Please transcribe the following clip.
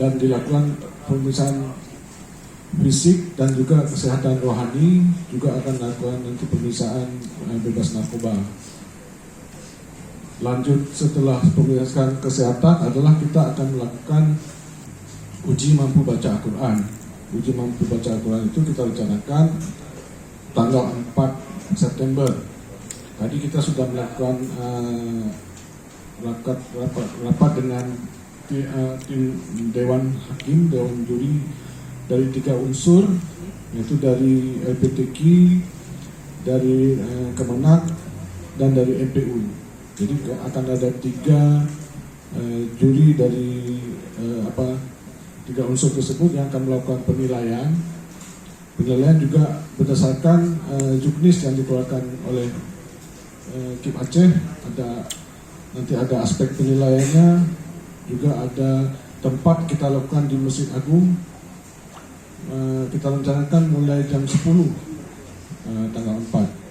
dan dilakukan pemeriksaan fisik dan juga kesehatan rohani, juga akan dilakukan nanti pemeriksaan bebas narkoba. Lanjut setelah pemeriksaan kesehatan adalah kita akan melakukan uji mampu baca Al-Quran. Uji mampu baca Al-Quran itu kita rencanakan tanggal 4 September. Tadi kita sudah melakukan rapat dengan tim Dewan Hakim, Dewan Juri dari 3 unsur, yaitu dari LPTQ, dari Kemenak, dan dari MPU. Jadi akan ada 3 juri dari 3 unsur tersebut yang akan melakukan penilaian. Penilaian juga berdasarkan juknis yang dikeluarkan oleh KIP Aceh. Nanti ada aspek penilaiannya, juga ada tempat kita lakukan di Masjid Agung. Kita rencanakan mulai jam 10 tanggal 4.